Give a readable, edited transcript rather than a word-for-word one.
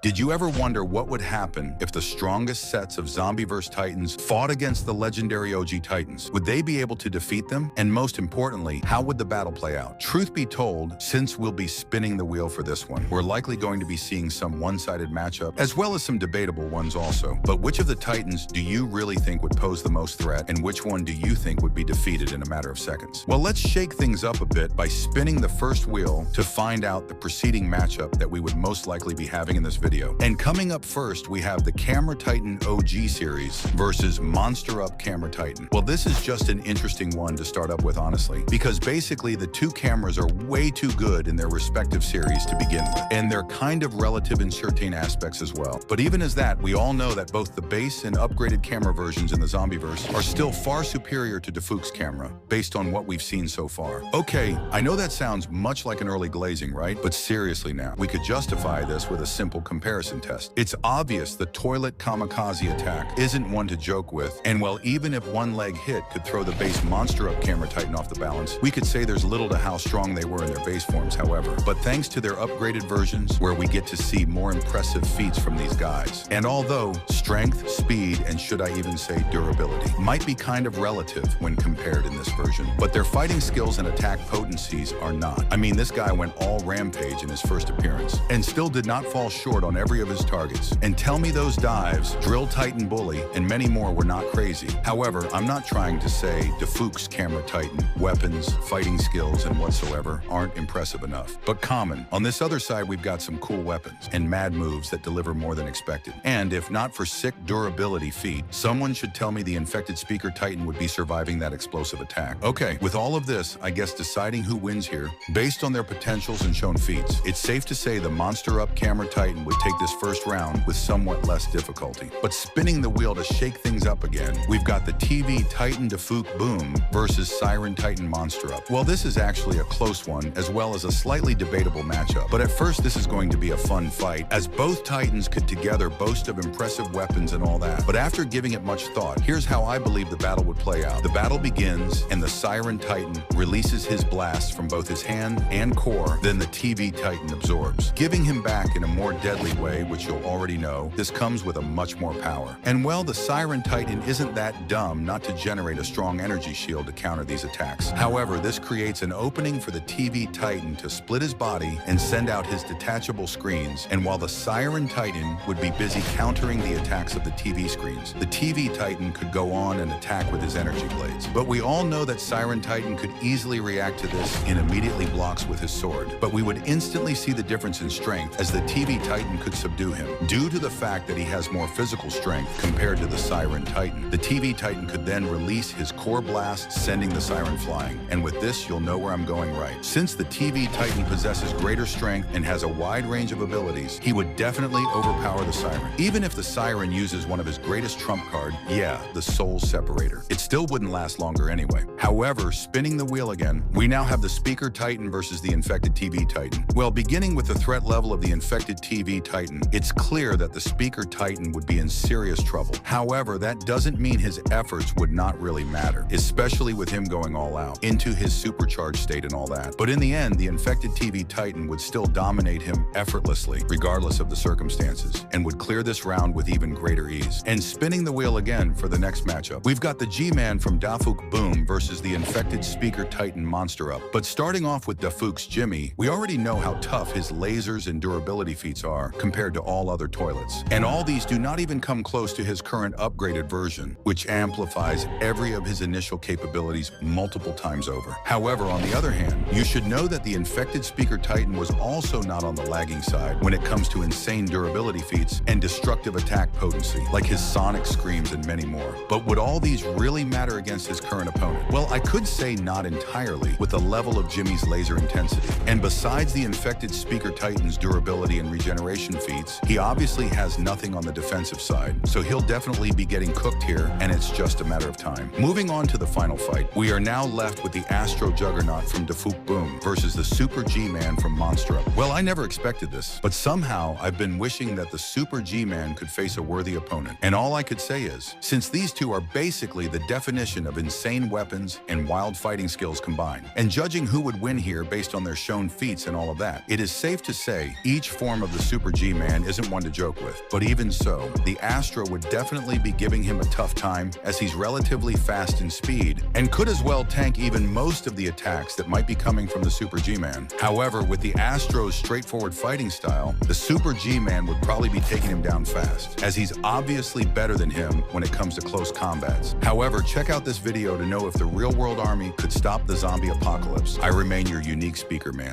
Did you ever wonder what would happen if the strongest sets of Zombieverse Titans fought against the legendary OG Titans? Would they be able to defeat them? And most importantly, how would the battle play out? Truth be told, since we'll be spinning the wheel for this one, we're likely going to be seeing some one-sided matchup, as well as some debatable ones also. But which of the Titans do you really think would pose the most threat, and which one do you think would be defeated in a matter of seconds? Well, let's shake things up a bit by spinning the first wheel to find out the preceding matchup that we would most likely be having in this video. And coming up first, we have the Camera Titan OG series versus Monsterup Camera Titan. Well, this is just an interesting one to start up with, honestly, because basically the two cameras are way too good in their respective series to begin with, and they're kind of relative in certain aspects as well. But even as that, we all know that both the base and upgraded camera versions in the Zombieverse are still far superior to Dafuq's camera, based on what we've seen so far. Okay, I know that sounds much like an early glazing, right? But seriously now, we could justify this with a simple comparison test. It's obvious the toilet kamikaze attack isn't one to joke with, and while even if one leg hit could throw the base Monsterup Camera Titan off the balance, we could say there's little to how strong they were in their base forms, however. But thanks to their upgraded versions, where we get to see more impressive feats from these guys. And although strength, speed, and should I even say durability, might be kind of relative when compared in this version, but their fighting skills and attack potencies are not. I mean, this guy went all rampage in his first appearance, and still did not fall short on every of his targets. And tell me those dives, Drill Titan Bully, and many more were not crazy. However, I'm not trying to say Dafuq's Camera Titan weapons, fighting skills, and whatsoever aren't impressive enough, but common. On this other side, we've got some cool weapons and mad moves that deliver more than expected. And if not for sick durability feat, someone should tell me the infected Speaker Titan would be surviving that explosive attack. Okay, with all of this, I guess deciding who wins here, based on their potentials and shown feats, it's safe to say the Monsterup Camera Titan would take this first round with somewhat less difficulty. But spinning the wheel to shake things up again, we've got the TV Titan Dafuq Boom versus Siren Titan Monsterup. Well, this is actually a close one, as well as a slightly debatable matchup. But at first, this is going to be a fun fight, as both Titans could together boast of impressive weapons and all that. But after giving it much thought, here's how I believe the battle would play out. The battle begins, and the Siren Titan releases his blast from both his hand and core, then the TV Titan absorbs, giving him back in a more deadly way, which you'll already know. This comes with a much more power. And well, the Siren Titan isn't that dumb not to generate a strong energy shield to counter these attacks. However, this creates an opening for the TV Titan to split his body and send out his detachable screens. And while the Siren Titan would be busy countering the attacks of the TV screens, the TV Titan could go on and attack with his energy blades. But we all know that Siren Titan could easily react to this and immediately blocks with his sword. But we would instantly see the difference in strength, as the TV Titan could subdue him. Due to the fact that he has more physical strength compared to the Siren Titan, the TV Titan could then release his core blast, sending the Siren flying. And with this, you'll know where I'm going right. Since the TV Titan possesses greater strength and has a wide range of abilities, he would definitely overpower the Siren. Even if the Siren uses one of his greatest trump card, yeah, the Soul Separator, it still wouldn't last longer anyway. However, spinning the wheel again, we now have the Speaker Titan versus the infected TV Titan. Well, beginning with the threat level of the infected TV Titan, it's clear that the Speaker Titan would be in serious trouble. However, that doesn't mean his efforts would not really matter, especially with him going all out into his supercharged state and all that. But in the end, the infected TV Titan would still dominate him effortlessly, regardless of the circumstances, and would clear this round with even greater ease. And spinning the wheel again for the next matchup, we've got the G-Man from Dafuq Boom versus the infected Speaker Titan Monsterup. But starting off with Dafuq's Jimmy, we already know how tough his lasers and durability feats are compared to all other toilets. And all these do not even come close to his current upgraded version, which amplifies every of his initial capabilities multiple times over. However, on the other hand, you should know that the infected Speaker Titan was also not on the lagging side when it comes to insane durability feats and destructive attack potency, like his sonic screams and many more. But would all these really matter against his current opponent? Well, I could say not entirely, with the level of Jimmy's laser intensity. And besides the infected Speaker Titan's durability and regeneration feats, he obviously has nothing on the defensive side, so he'll definitely be getting cooked here, and it's just a matter of time. Moving on to the final fight, we are now left with the Astro Juggernaut from Dafuq Boom versus the Super G-Man from Monsterup. Well, I never expected this, but somehow I've been wishing that the Super G-Man could face a worthy opponent. And all I could say is, since these two are basically the definition of insane weapons and wild fighting skills combined, and judging who would win here based on their shown feats and all of that, it is safe to say each form of the Super G-Man isn't one to joke with. But even so, the Astro would definitely be giving him a tough time, as he's relatively fast in speed and could as well tank even most of the attacks that might be coming from the Super G-Man. However, with the Astro's straightforward fighting style, the Super G-Man would probably be taking him down fast, as he's obviously better than him when it comes to close combats. However, check out this video to know if the real-world army could stop the zombie apocalypse. I remain your unique speaker man.